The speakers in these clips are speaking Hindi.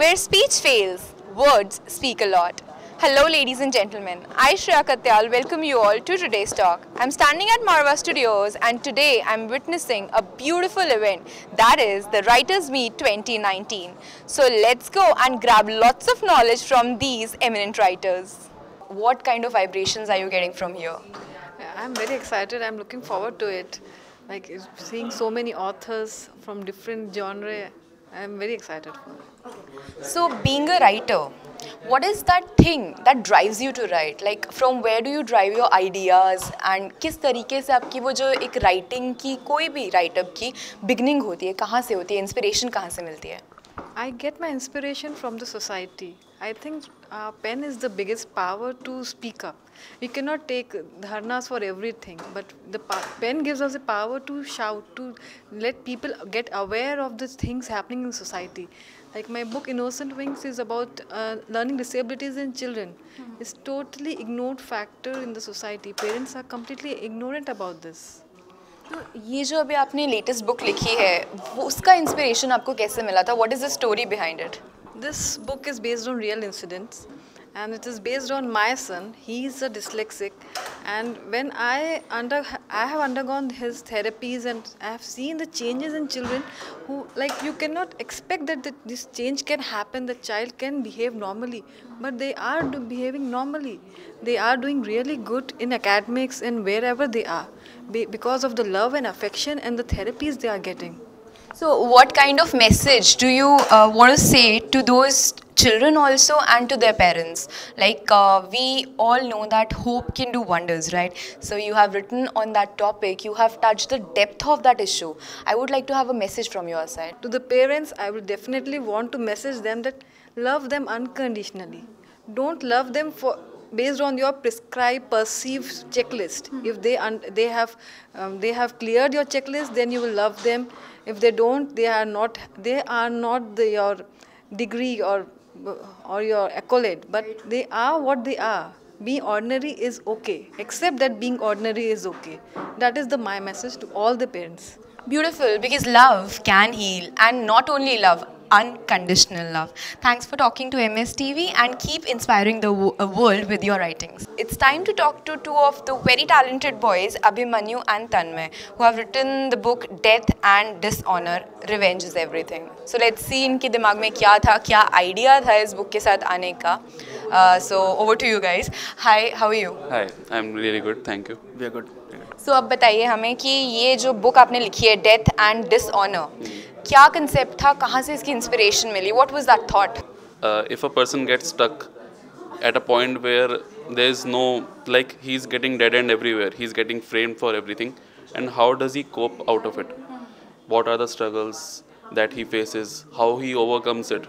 Where speech fails, words speak a lot. Hello ladies and gentlemen, I Shreya Katyal welcome you all to today's talk. I'm standing at Marva Studios and today I'm witnessing a beautiful event, that is the Writers Meet 2019. So let's go and grab lots of knowledge from these eminent writers. What kind of vibrations are you getting from here? I'm very excited. I'm looking forward to it. Like seeing so many authors from different genre, I'm very excited for it. So being a writer, what is that thing that drives you to write? Like from where do you drive your ideas and किस तरीके से आपकी वो जो एक writing की कोई भी write up की beginning होती है, कहाँ से होती है, inspiration कहाँ से मिलती है? I get my inspiration from the society. I think pen is the biggest power to speak up. We cannot take dharnas for everything, but the pen gives us the power to shout, to let people get aware of the things happening in society. Like my book Innocent Wings is about learning disabilities in children. It's totally ignored factor in the society. Parents are completely ignorant about this. तो ये जो अभी आपने लेटेस्ट बुक लिखी है वो उसका इंस्पिरेशन आपको कैसे मिला था? What is the story behind it? This book is based on real incidents and it is based on my son. He is a dyslexic and when I have undergone his therapies and I have seen the changes in children who, like, you cannot expect that this change can happen, the child can behave normally, but they are behaving normally. They are doing really good in academics and wherever they are because of the love and affection and the therapies they are getting. So what kind of message do you want to say to those children also and to their parents? Like we all know that hope can do wonders, right? So you have written on that topic, you have touched the depth of that issue. I would like to have a message from your side. To the parents, I would definitely want to message them that love them unconditionally. Don't love them for based on your prescribed perceived checklist. If they have cleared your checklist, then you will love them. If they don't, they are not your degree or your accolade, but they are what they are. Being ordinary is okay. Accept that being ordinary is okay. That is my message to all the parents. Beautiful, because love can heal, and not only love, unconditional love. Thanks for talking to MSTV and keep inspiring the world with your writings. It's time to talk to two of the very talented boys, Abhimanyu and Tanmay, who have written the book Death and Dishonor, Revenge is Everything. So let's see इनके दिमाग में क्या था, क्या idea था इस book के साथ आने का. So over to you guys. Hi, how are you? Hi, I'm really good, thank you. We are good. So अब बताइए हमें कि ये जो book आपने लिखी है Death and Dishonor, क्या concept था, कहाँ से इसकी inspiration मिली? What was that thought? If a person gets stuck at a point where there is no, like, he's getting dead end everywhere, he's getting framed for everything, and how does he cope out of it? What are the struggles that he faces, how he overcomes it,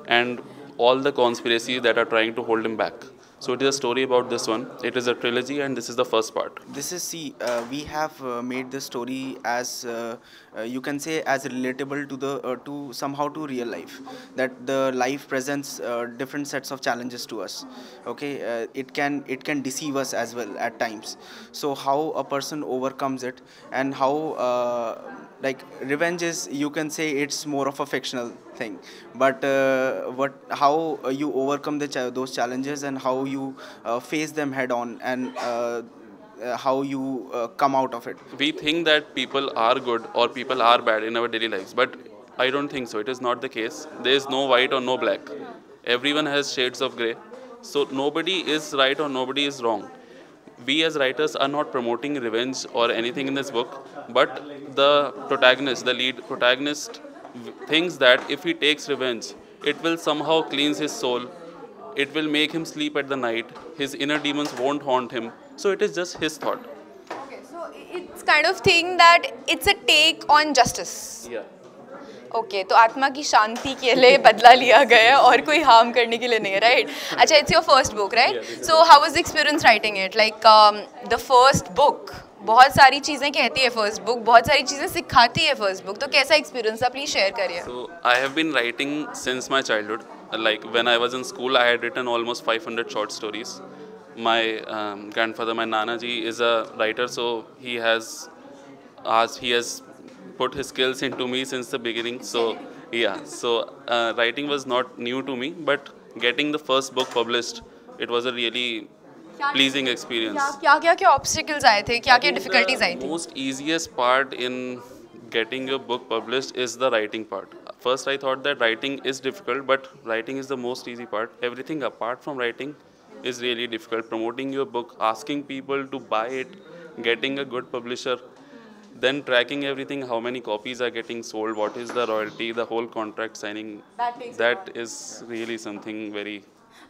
and all the conspiracies that are trying to hold him back. So it is a story about this one. It is a trilogy and this is the first part. This is, we have made the story as, you can say, as relatable to the, somehow to real life. That the life presents different sets of challenges to us. Okay, it can deceive us as well at times. So how a person overcomes it and how, like, revenge is, you can say it's more of a fictional thing, but how you overcome those challenges and how you face them head on and how you come out of it. We think that people are good or people are bad in our daily lives, but I don't think so. It is not the case. There is no white or no black. Everyone has shades of grey. So nobody is right or nobody is wrong. We as writers are not promoting revenge or anything in this book, but the protagonist, the lead protagonist, thinks that if he takes revenge, it will somehow cleanse his soul, it will make him sleep at the night, his inner demons won't haunt him. So it is just his thought. Okay, so it's kind of thing that it's a take on justice. Yeah. Okay तो आत्मा की शांति के लिए बदला लिया गया है और कोई हार्म करने के लिए नहीं है, राइट? अच्छा, it's your first book, right? So how was the experience writing it? Like the first book बहुत सारी चीज़ें कहती है फर्स्ट बुक, बहुत सारी चीज़ें सिखाती है फर्स्ट बुक, तो कैसा एक्सपीरियंस था? प्लीज शेयर करिए. So I have been writing since my childhood. Like when I was in school, I had written almost 500 short stories. My grandfather, my Nana ji, is a writer, so he has put his skills into me since the beginning. So Yeah, so writing was not new to me, but getting the first book published, it was a really pleasing experience. क्या ऑब्स्टिकल्स आए थे, क्या डिफिकल्टीज आई The थी? most easiest part in getting your book published is the writing part. First, I thought that writing is difficult, but writing is the most easy part. Everything apart from writing is really difficult. Promoting your book, asking people to buy it, getting a good publisher, then tracking everything, how many copies are getting sold, what is the royalty, the whole contract signing. That is really something very.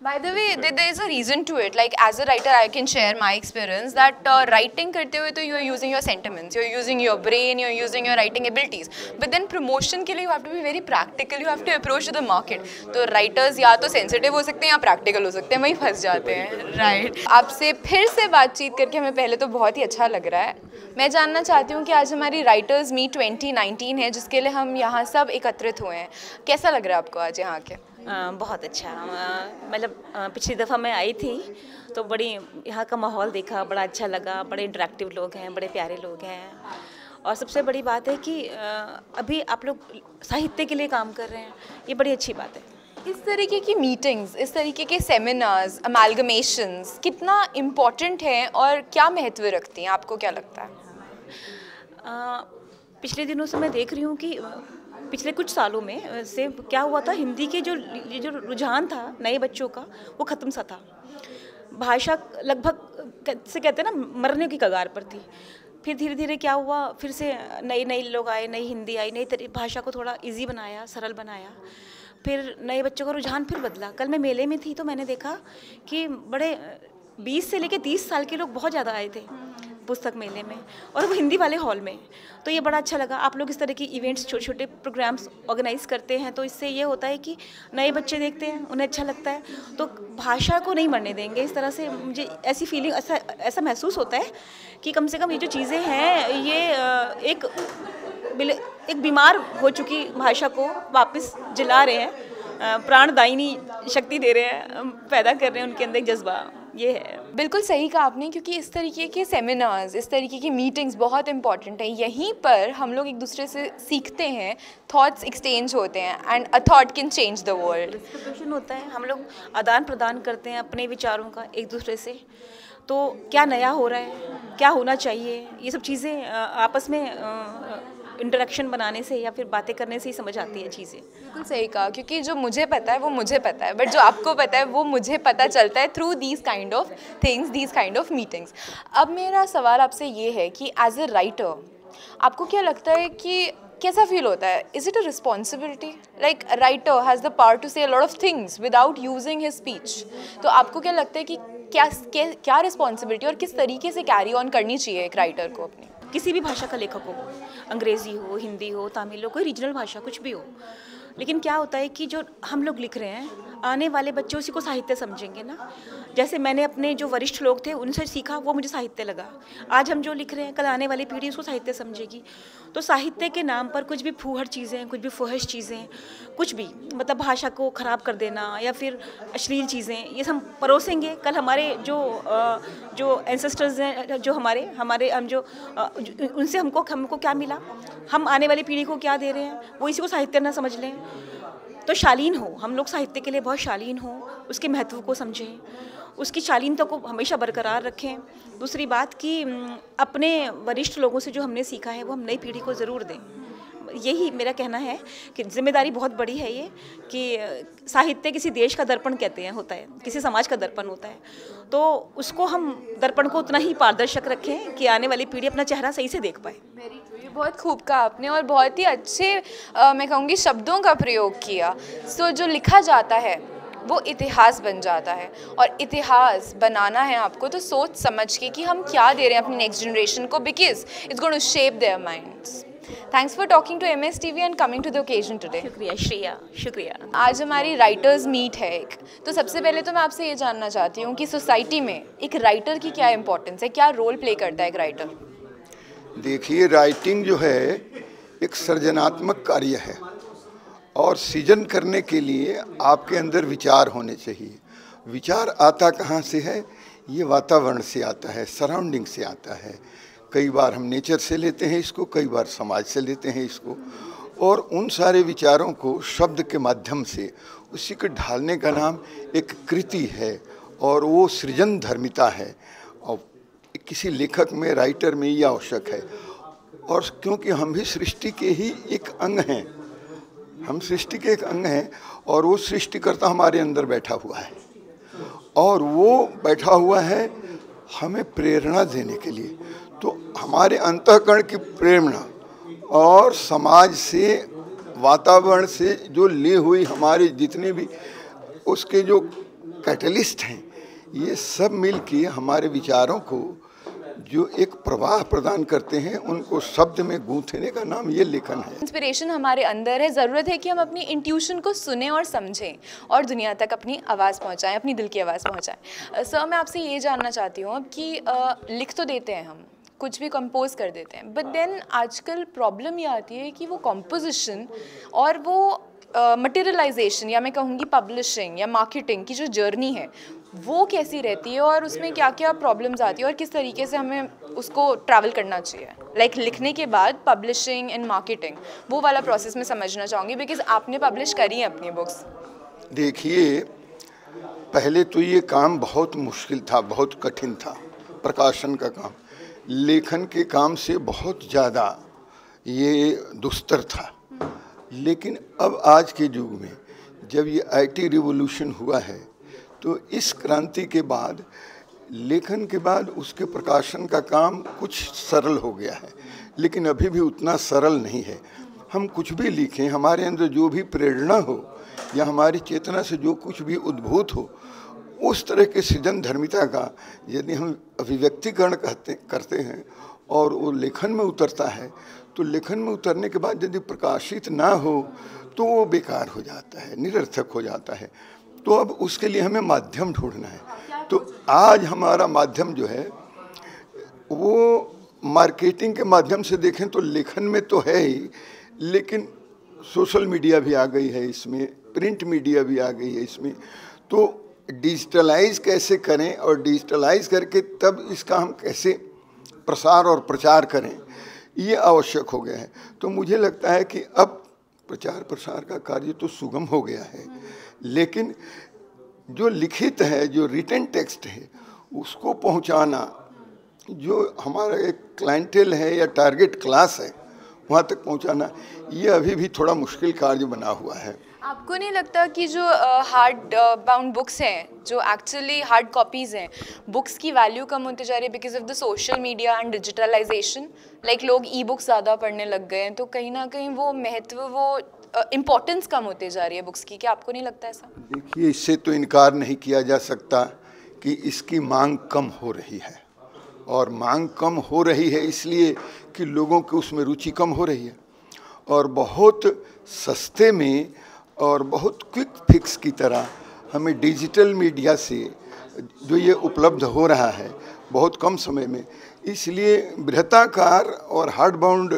By the way, there is a reason to it. Like as a writer, I can share my experience that writing करते हुए तो you are using your sentiments, you are using your brain, you are using your writing abilities. But then promotion के लिए you have to be very practical. You have to approach to the market. तो writers या तो sensitive हो सकते हैं या practical हो सकते हैं, वहीं फंस जाते हैं. Right. आपसे फिर से बातचीत करके हमें पहले तो बहुत ही अच्छा लग रहा है. मैं जानना चाहती हूँ कि आज हमारी राइटर्स मीट 2019 है, जिसके लिए हम यहाँ सब एकत्रित हुए हैं. कैसा लग रहा है आपको आज यहाँ के? बहुत अच्छा. मतलब पिछली दफ़ा मैं आई थी तो बड़ी यहाँ का माहौल देखा, बड़ा अच्छा लगा. बड़े इंटरेक्टिव लोग हैं, बड़े प्यारे लोग हैं. और सबसे बड़ी बात है कि अभी आप लोग साहित्य के लिए काम कर रहे हैं, ये बड़ी अच्छी बात है. इस तरीके की मीटिंग्स, इस तरीके के सेमिनार्स, अमालगमेशंस कितना इम्पोर्टेंट है और क्या महत्व रखती हैं, आपको क्या लगता है? पिछले दिनों से मैं देख रही हूँ कि पिछले कुछ सालों में से क्या हुआ था, हिंदी के जो रुझान था नए बच्चों का, वो ख़त्म सा था. भाषा लगभग से कहते हैं ना मरने की कगार पर थी. फिर धीरे धीरे क्या हुआ, फिर से नए लोग आए, नई हिंदी आई, नई भाषा को थोड़ा इजी बनाया, सरल बनाया. फिर नए बच्चों का रुझान फिर बदला. कल मैं मेले में थी तो मैंने देखा कि बड़े 20 से लेकर 30 साल के लोग बहुत ज़्यादा आए थे पुस्तक मेले में, और वो हिंदी वाले हॉल में. तो ये बड़ा अच्छा लगा. आप लोग इस तरह की इवेंट्स, छोटे छोटे प्रोग्राम्स ऑर्गेनाइज करते हैं, तो इससे ये होता है कि नए बच्चे देखते हैं, उन्हें अच्छा लगता है. तो भाषा को नहीं मरने देंगे. इस तरह से मुझे ऐसी फीलिंग, ऐसा महसूस होता है कि कम से कम ये जो चीज़ें हैं, ये एक बीमार हो चुकी भाषा को वापस जिला रहे हैं, प्राणदायिनी शक्ति दे रहे हैं, पैदा कर रहे हैं उनके अंदर एक जज्बा. ये है. बिल्कुल सही कहा आपने, क्योंकि इस तरीके के सेमिनार्स, इस तरीके की मीटिंग्स बहुत इंपॉर्टेंट है. यहीं पर हम लोग एक दूसरे से सीखते हैं, थॉट्स एक्सचेंज होते हैं, and a thought can change the world. Discussion होता है, हम लोग आदान प्रदान करते हैं अपने विचारों का एक दूसरे से. तो क्या नया हो रहा है, क्या होना चाहिए, ये सब चीज़ें आपस में इंटरेक्शन बनाने से या फिर बातें करने से ही समझ आती है चीज़ें. बिल्कुल सही कहा, क्योंकि जो मुझे पता है वो मुझे पता है, बट जो आपको पता है वो मुझे पता चलता है through these kind of things, these kind of meetings. अब मेरा सवाल आपसे ये है कि एज ए राइटर आपको क्या लगता है कि कैसा फील होता है? Is it a responsibility? Like writer has the power to say a lot of things without using his speech. तो आपको क्या लगता है कि क्या रिस्पॉन्सिबिलिटी और किस तरीके से कैरी ऑन करनी चाहिए एक राइटर को अपनी? किसी भी भाषा का लेखक हो, अंग्रेज़ी हो, हिंदी हो, तमिल हो, कोई रीजनल भाषा कुछ भी हो. लेकिन क्या होता है कि जो हम लोग लिख रहे हैं, आने वाले बच्चे उसी को साहित्य समझेंगे ना. जैसे मैंने अपने जो वरिष्ठ लोग थे उनसे सीखा, वो मुझे साहित्य लगा. आज हम जो लिख रहे हैं, कल आने वाली पीढ़ी उसको साहित्य समझेगी. तो साहित्य के नाम पर कुछ भी फूहड़ चीज़ें, कुछ भी फुहश चीज़ें, कुछ भी मतलब भाषा को ख़राब कर देना या फिर अश्लील चीज़ें, ये हम परोसेंगे. कल हमारे जो एंसेस्टर्स हैं, जो हमारे हम जो उनसे हमको क्या मिला, हम आने वाली पीढ़ी को क्या दे रहे हैं, वो इसी को साहित्य ना समझ लें. तो शालीन हो, हम लोग साहित्य के लिए बहुत शालीन हो, उसके महत्व को समझें, उसकी शालीनता को हमेशा बरकरार रखें. दूसरी बात कि अपने वरिष्ठ लोगों से जो हमने सीखा है वो हम नई पीढ़ी को ज़रूर दें. यही मेरा कहना है कि जिम्मेदारी बहुत बड़ी है ये, कि साहित्य किसी देश का दर्पण कहते हैं, होता है किसी समाज का दर्पण होता है. तो उसको हम दर्पण को उतना ही पारदर्शक रखें कि आने वाली पीढ़ी अपना चेहरा सही से देख पाए. बहुत खूब कहा आपने और बहुत ही अच्छे मैं कहूँगी शब्दों का प्रयोग किया. सो जो लिखा जाता है वो इतिहास बन जाता है, और इतिहास बनाना है आपको तो सोच समझ के कि हम क्या दे रहे हैं अपनी नेक्स्ट जनरेशन को, because it's going to shape their minds. Thanks for talking to MSTV and coming to the occasion today. शुक्रिया श्रेया, शुक्रिया. आज हमारी राइटर्स मीट है एक, तो सबसे पहले तो मैं आपसे ये जानना चाहती हूँ कि सोसाइटी में एक राइटर की क्या इंपॉर्टेंस है, क्या रोल प्ले करता है एक राइटर? देखिए, राइटिंग जो है एक सृजनात्मक कार्य है, और सृजन करने के लिए आपके अंदर विचार होने चाहिए. विचार आता कहाँ से है? ये वातावरण से आता है, सराउंडिंग से आता है. कई बार हम नेचर से लेते हैं इसको, कई बार समाज से लेते हैं इसको, और उन सारे विचारों को शब्द के माध्यम से उसी को ढालने का नाम एक कृति है, और वो सृजन धर्मिता है। और किसी लेखक में, राइटर में ये आवश्यक है। और क्योंकि हम भी सृष्टि के ही एक अंग हैं, हम सृष्टि के एक अंग हैं, और वो सृष्टिकर्ता हमारे अंदर बैठा हुआ है, और वो बैठा हुआ है हमें प्रेरणा देने के लिए। तो हमारे अंतःकरण की प्रेरणा और समाज से, वातावरण से जो ली हुई हमारे जितने भी उसके जो कैटलिस्ट हैं, ये सब मिल के हमारे विचारों को जो एक प्रवाह प्रदान करते हैं, उनको शब्द में गूंथने का नाम ये लेखन है। इंस्पिरेशन हमारे अंदर है, ज़रूरत है कि हम अपनी इंट्यूशन को सुने और समझें और दुनिया तक अपनी आवाज़ पहुंचाएं, अपनी दिल की आवाज़ पहुंचाएं। सर, मैं आपसे ये जानना चाहती हूँ अब कि लिख तो देते हैं हम, कुछ भी कंपोज कर देते हैं, बट देन आजकल प्रॉब्लम ये आती है कि वो कंपोजिशन और वो मटेरियलाइजेशन या मैं कहूँगी पब्लिशिंग या मार्केटिंग की जो जर्नी है वो कैसी रहती है, और उसमें क्या क्या प्रॉब्लम्स आती है, और किस तरीके से हमें उसको ट्रैवल करना चाहिए। लाइक लिखने के बाद पब्लिशिंग एंड मार्केटिंग, वो वाला प्रोसेस मैं समझना चाहूँगी, बिकॉज आपने पब्लिश करी है अपनी बुक्स। देखिए, पहले तो ये काम बहुत मुश्किल था, बहुत कठिन था, प्रकाशन का काम लेखन के काम से बहुत ज़्यादा ये दुस्तर था। लेकिन अब आज के युग में जब ये IT रिवॉल्यूशन हुआ है, तो इस क्रांति के बाद, लेखन के बाद उसके प्रकाशन का काम कुछ सरल हो गया है, लेकिन अभी भी उतना सरल नहीं है। हम कुछ भी लिखें, हमारे अंदर जो भी प्रेरणा हो या हमारी चेतना से जो कुछ भी उद्भूत हो, उस तरह के सृजन धर्मिता का यदि हम अभिव्यक्तिकरण करते हैं और वो लेखन में उतरता है, तो लेखन में उतरने के बाद यदि प्रकाशित ना हो तो वो बेकार हो जाता है, निरर्थक हो जाता है। तो अब उसके लिए हमें माध्यम ढूंढना है। तो आज हमारा माध्यम जो है वो मार्केटिंग के माध्यम से देखें तो लेखन में तो है ही, लेकिन सोशल मीडिया भी आ गई है इसमें, प्रिंट मीडिया भी आ गई है इसमें। तो डिजिटलाइज कैसे करें और डिजिटलाइज करके तब इसका हम कैसे प्रसार और प्रचार करें, ये आवश्यक हो गया है। तो मुझे लगता है कि अब प्रचार प्रसार का कार्य तो सुगम हो गया है, लेकिन जो लिखित है, जो रिटन टेक्स्ट है, उसको पहुंचाना, जो हमारा एक क्लाइंटेल है या टारगेट क्लास है, वहाँ तक पहुंचाना, ये अभी भी थोड़ा मुश्किल कार्य बना हुआ है। आपको नहीं लगता कि जो हार्ड बाउंड बुक्स हैं, जो एक्चुअली हार्ड कॉपीज़ हैं, बुक्स की वैल्यू कम होती जा रही है because of the social media and digitalization? Like लोग ई बुक्स ज़्यादा पढ़ने लग गए हैं, तो कहीं ना कहीं वो महत्व, वो इम्पोर्टेंस कम होती जा रही है बुक्स की। क्या आपको नहीं लगता ऐसा? देखिए, इससे तो इनकार नहीं किया जा सकता कि इसकी मांग कम हो रही है, और मांग कम हो रही है इसलिए कि लोगों की उसमें रुचि कम हो रही है, और बहुत सस्ते में और बहुत क्विक फिक्स की तरह हमें डिजिटल मीडिया से जो ये उपलब्ध हो रहा है बहुत कम समय में, इसलिए बृहताकार और हार्ड बाउंड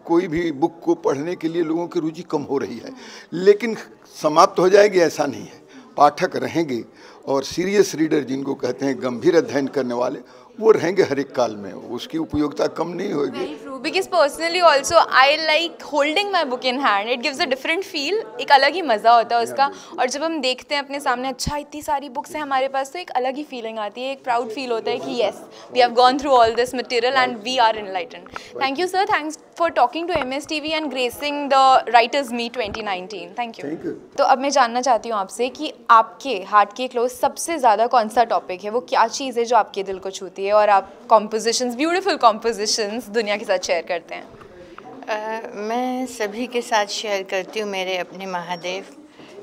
कोई भी बुक को पढ़ने के लिए लोगों की रुचि कम हो रही है। लेकिन समाप्त हो जाएगी ऐसा नहीं है, पाठक रहेंगे, और सीरियस रीडर जिनको कहते हैं, गंभीर अध्ययन करने वाले, वो रहेंगे हर एक काल में, उसकी उपयोगिता कम नहीं होगी। Because personally also I like holding my book in hand, it gives a different feel, एक अलग ही मज़ा होता है उसका। और जब हम देखते हैं अपने सामने, अच्छा इतनी सारी बुक्स हैं हमारे पास, तो एक अलग ही फीलिंग आती है, एक प्राउड फील होता है कि yes, we have gone through all this material and we are enlightened. Thank you sir, thanks for talking to MSTV and gracing the writers meet 2019। Thank you. तो अब मैं जानना चाहती हूँ आपसे कि आपके हार्ट के क्लोज सबसे ज़्यादा कौन सा टॉपिक है, वो क्या चीज़ है जो आपके दिल को छूती है और आप कॉम्पोजिशंस, ब्यूटीफुल कॉम्पोजिशंस दुनिया के साथ शेयर करते हैं? मैं सभी के साथ शेयर करती हूँ, मेरे अपने महादेव,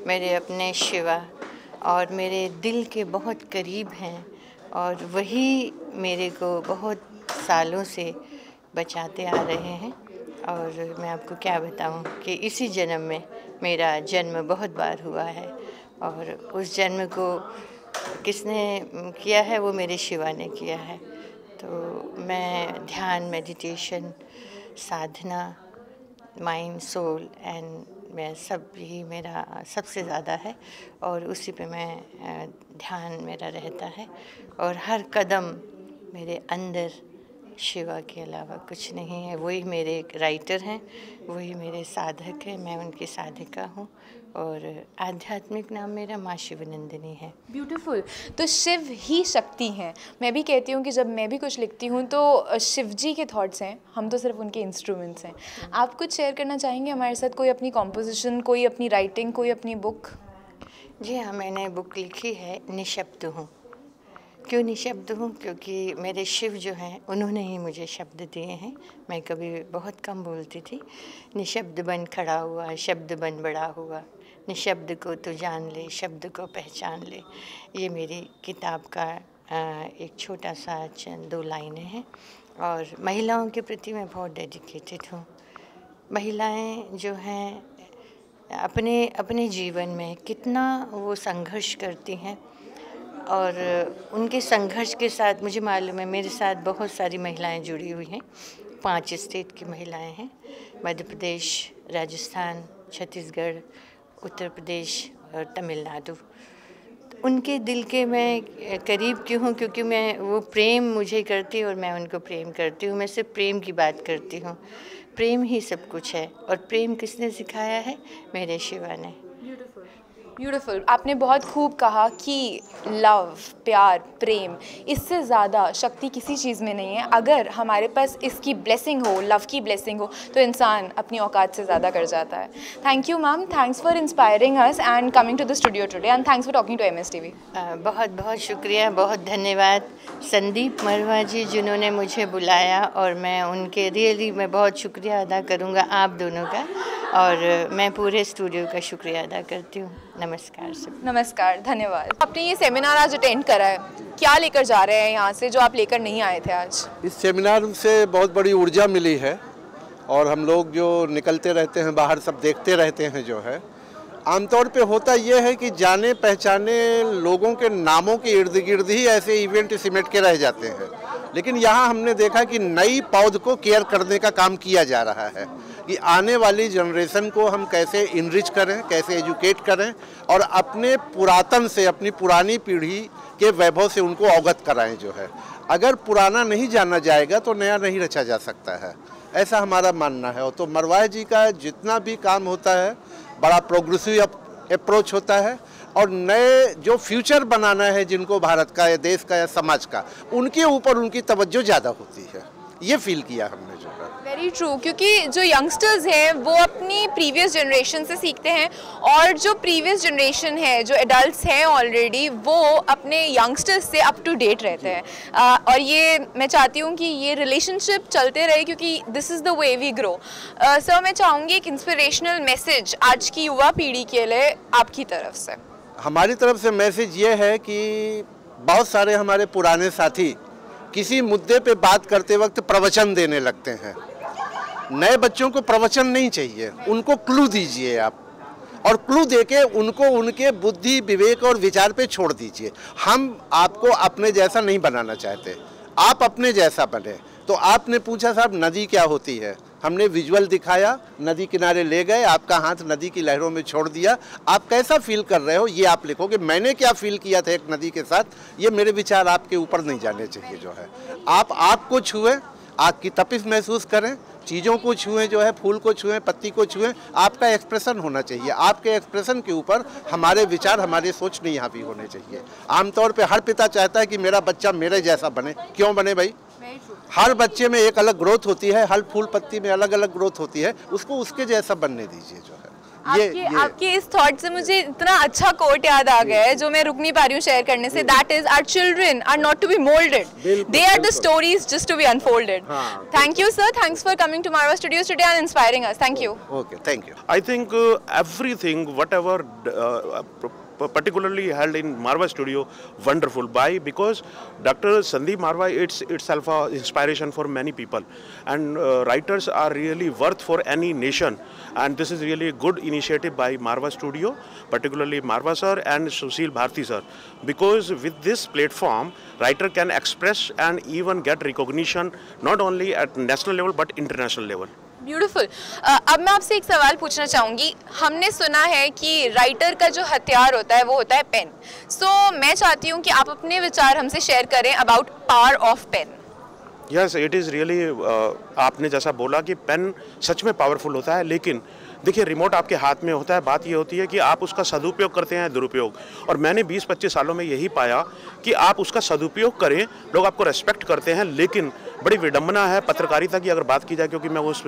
मेरे अपने शिवा, और मेरे दिल के बहुत करीब हैं, और वही मेरे को बहुत सालों से बचाते आ रहे हैं। और मैं आपको क्या बताऊँ कि इसी जन्म में मेरा जन्म बहुत बार हुआ है, और उस जन्म को किसने किया है, वो मेरे शिवा ने किया है। तो मैं ध्यान, मेडिटेशन, साधना, माइंड, सोल एंड मैं सब ही मेरा सबसे ज़्यादा है, और उसी पे मैं ध्यान मेरा रहता है, और हर कदम मेरे अंदर शिवा के अलावा कुछ नहीं है। वही मेरे एक राइटर हैं, वही मेरे साधक हैं, मैं उनकी साधिका हूँ और आध्यात्मिक नाम मेरा माँ शिवनंदिनी है। ब्यूटीफुल। तो शिव ही शक्ति हैं। मैं भी कहती हूँ कि जब मैं भी कुछ लिखती हूँ तो शिव जी के थॉट्स हैं, हम तो सिर्फ उनके इंस्ट्रूमेंट्स हैं। आप कुछ शेयर करना चाहेंगे हमारे साथ, कोई अपनी कॉम्पोजिशन, कोई अपनी राइटिंग, कोई अपनी बुक? जी हाँ, मैंने बुक लिखी है निशब्द हूँ। क्यों निशब्द हूँ? क्योंकि मेरे शिव जो हैं उन्होंने ही मुझे शब्द दिए हैं। मैं कभी बहुत कम बोलती थी। निशब्द बन खड़ा हुआ, शब्द बन बड़ा हुआ, निशब्द को तो जान ले, शब्द को पहचान ले। ये मेरी किताब का एक छोटा सा चंद 2 लाइनें हैं। और महिलाओं के प्रति मैं बहुत डेडिकेटेड हूँ। महिलाएं जो हैं अपने जीवन में कितना वो संघर्ष करती हैं और उनके संघर्ष के साथ मुझे मालूम है मेरे साथ बहुत सारी महिलाएं जुड़ी हुई हैं। 5 स्टेट की महिलाएं हैं, मध्य प्रदेश, राजस्थान, छत्तीसगढ़, उत्तर प्रदेश और तमिलनाडु। उनके दिल के मैं करीब क्यों हूँ? क्योंकि मैं वो प्रेम मुझे करती और मैं उनको प्रेम करती हूँ। मैं सिर्फ प्रेम की बात करती हूँ। प्रेम ही सब कुछ है और प्रेम किसने सिखाया है? मेरे शिवा ने। ब्यूटीफुल। आपने बहुत खूब कहा कि लव, प्यार, प्रेम, इससे ज़्यादा शक्ति किसी चीज़ में नहीं है। अगर हमारे पास इसकी ब्लेसिंग हो, लव की ब्लेसिंग हो, तो इंसान अपनी औकात से ज़्यादा कर जाता है। Thank you ma'am, thanks for inspiring us and coming to the studio today and thanks for talking to MSTV। बहुत बहुत शुक्रिया, बहुत धन्यवाद संदीप मरवा जी जिन्होंने मुझे बुलाया और मैं उनके मैं बहुत शुक्रिया अदा करूँगा आप दोनों का और मैं पूरे स्टूडियो का शुक्रिया अदा करती हूँ। नमस्कार सब। नमस्कार, धन्यवाद। आपने ये सेमिनार आज अटेंड करा है, क्या लेकर जा रहे हैं यहाँ से जो आप लेकर नहीं आए थे आज? इस सेमिनार से बहुत बड़ी ऊर्जा मिली है और हम लोग जो निकलते रहते हैं बाहर, सब देखते रहते हैं। जो है आमतौर पे होता यह है कि जाने पहचाने लोगों के नामों के इर्द गिर्द ही ऐसे इवेंट सिमट के रह जाते हैं, लेकिन यहाँ हमने देखा कि नई पौध को केयर करने का काम किया जा रहा है कि आने वाली जनरेशन को हम कैसे इनरिच करें, कैसे एजुकेट करें और अपने पुरातन से, अपनी पुरानी पीढ़ी के वैभव से उनको अवगत कराएं। जो है अगर पुराना नहीं जाना जाएगा तो नया नहीं रचा जा सकता है, ऐसा हमारा मानना है। तो मरवाह जी का जितना भी काम होता है बड़ा प्रोग्रेसिव अप्रोच होता है और नए जो फ्यूचर बनाना है जिनको भारत का या देश का या समाज का, उनके ऊपर उनकी तवज्जो ज़्यादा होती है। ये फील किया हमने। जो है वेरी ट्रू, क्योंकि जो यंगस्टर्स हैं वो अपनी प्रीवियस जनरेशन से सीखते हैं और जो प्रीवियस जनरेशन है, जो एडल्ट्स हैं ऑलरेडी, वो अपने यंगस्टर्स से अप टू डेट रहते हैं। और ये मैं चाहती हूँ कि ये रिलेशनशिप चलते रहे क्योंकि this is the way we grow. Sir, मैं चाहूँगी एक इंस्पिरेशनल मैसेज आज की युवा पीढ़ी के लिए आपकी तरफ से। हमारी तरफ से मैसेज ये है कि बहुत सारे हमारे पुराने साथी किसी मुद्दे पे बात करते वक्त प्रवचन देने लगते हैं। नए बच्चों को प्रवचन नहीं चाहिए, उनको क्लू दीजिए आप और क्लू देके उनको उनके बुद्धि, विवेक और विचार पे छोड़ दीजिए। हम आपको अपने जैसा नहीं बनाना चाहते, आप अपने जैसा बने। तो आपने पूछा साहब नदी क्या होती है, हमने विजुअल दिखाया, नदी किनारे ले गए, आपका हाथ नदी की लहरों में छोड़ दिया। आप कैसा फील कर रहे हो ये आप लिखोगे। मैंने क्या फील किया था एक नदी के साथ, ये मेरे विचार आपके ऊपर नहीं जाने चाहिए। जो है आप आग को छुएं, आग की तपिश महसूस करें, चीज़ों को छुएं, जो है फूल को छुएं, पत्ती को छुएं। आपका एक्सप्रेशन होना चाहिए, आपके एक्सप्रेशन के ऊपर हमारे विचार, हमारी सोच नहीं हावी होने चाहिए। आमतौर पे हर पिता चाहता है कि मेरा बच्चा मेरे जैसा बने। क्यों बने भाई? हर बच्चे में एक अलग ग्रोथ होती है, हर फूल पत्ती में अलग अलग ग्रोथ होती है, उसको उसके जैसा बनने दीजिए। जो है आपके इस थॉट से मुझे इतना अच्छा कोट याद आ गया है जो मैं रुक नहीं पा रही हूँ शेयर करने से। That is our children are not to be moulded, they are the stories just to be unfolded. Thank you sir, thanks for coming to Marwah studios today and inspiring us. Thank you. Okay, thank you. I think everything, whatever particularly held in Marwa studio, wonderful. Why? Because Dr. Sandeep Marwa, it's itself a inspiration for many people, and writers are really worth for any nation. And this is really a good initiative by Marwa studio, particularly Marwa sir and Sushil Bharti sir, because with this platform, writer can express and even get recognition not only at national level but international level. Beautiful. अब मैं आपसे एक सवाल पूछना चाहूँगी। हमने सुना है कि राइटर का जो हथियार होता है वो होता है पेन। सो मैं चाहती हूँ कि आप अपने विचार हमसे शेयर करें about power of pain. Yes, it is really, आपने जैसा बोला कि पेन सच में पावरफुल होता है, लेकिन देखिए रिमोट आपके हाथ में होता है, बात ये होती है कि आप उसका सदुपयोग करते हैं दुरुपयोग। और मैंने 20-25 सालों में यही पाया कि आप उसका सदुपयोग करें, लोग आपको रेस्पेक्ट करते हैं, लेकिन बड़ी विडंबना है पत्रकारिता की अगर बात की जाए, क्योंकि मैं उस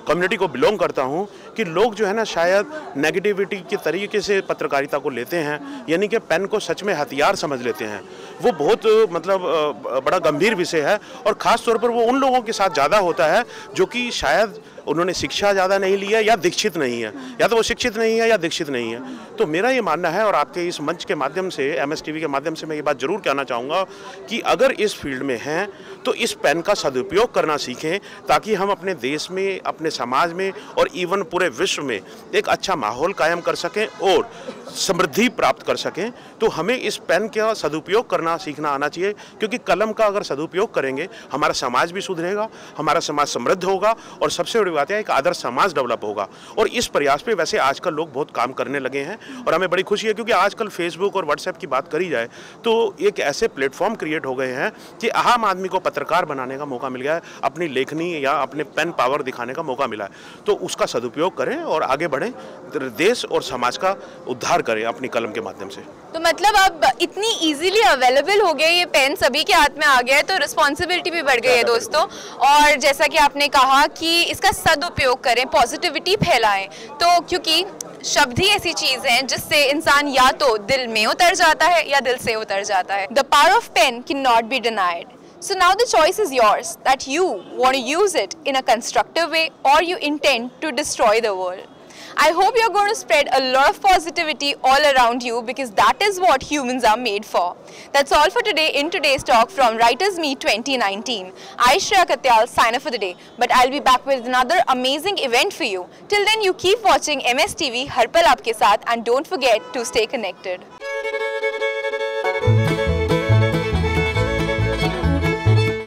कम्युनिटी को बिलोंग करता हूं, कि लोग जो है ना शायद नेगेटिविटी के तरीके से पत्रकारिता को लेते हैं, यानी कि पेन को सच में हथियार समझ लेते हैं। वो बहुत मतलब बड़ा गंभीर विषय है, और ख़ास तौर पर वो उन लोगों के साथ ज़्यादा होता है जो कि शायद उन्होंने शिक्षा ज़्यादा नहीं लिया या दीक्षित नहीं है, या तो वो शिक्षित नहीं है या दीक्षित नहीं है। तो मेरा ये मानना है, और आपके इस मंच के माध्यम से, MS TV के माध्यम से मैं ये बात ज़रूर कहना चाहूँगा कि अगर इस फील्ड में हैं तो इस पेन का सदुपयोग करना सीखें, ताकि हम अपने देश में, अपने समाज में और इवन पूरे विश्व में एक अच्छा माहौल कायम कर सकें और समृद्धि प्राप्त कर सकें। तो हमें इस पेन का सदुपयोग करना सीखना आना चाहिए, क्योंकि कलम का अगर सदुपयोग करेंगे हमारा समाज भी सुधरेगा, हमारा समाज समृद्ध होगा, और सबसे बड़ी बात है एक आदर्श समाज डेवलप होगा। और इस प्रयास पे वैसे आजकल लोग बहुत काम करने लगे हैं, और हमें बड़ी खुशी है, क्योंकि आजकल फेसबुक और व्हाट्सएप की बात करी जाए तो एक ऐसे प्लेटफॉर्म क्रिएट हो गए हैं कि आम आदमी को पत्रकार बनाने का मौका मिल गया है, अपनी लेखनी या अपने पेन पावर दिखाने का मौका मिला है। तो उसका सदुपयोग करें और आगे बढ़ें, देश और समाज का उद्धार करें अपनी कलम के माध्यम से। तो मतलब अब इतनी इजीली अवेलेबल हो गया, ये पेन सभी के हाथ में आ गया है, तो रिस्पॉन्सिबिलिटी भी बढ़ गई है दोस्तों। और जैसा कि आपने कहा कि इसका सदुपयोग करें, पॉजिटिविटी फैलाएं, तो क्योंकि शब्द ही ऐसी चीज है जिससे इंसान या तो दिल में उतर जाता है या दिल से उतर जाता है। The power of pain can not be denied. So now the choice is yours, that you want to use it in a constructive way or you intend to destroy the world. I hope you're going to spread a lot of positivity all around you, because that is what humans are made for. That's all for today in today's talk from Writers Meet 2019. I, Shreya Katyal, sign off for the day, but I'll be back with another amazing event for you. Till then, you keep watching MS TV, हर पल आपके साथ, and don't forget to stay connected.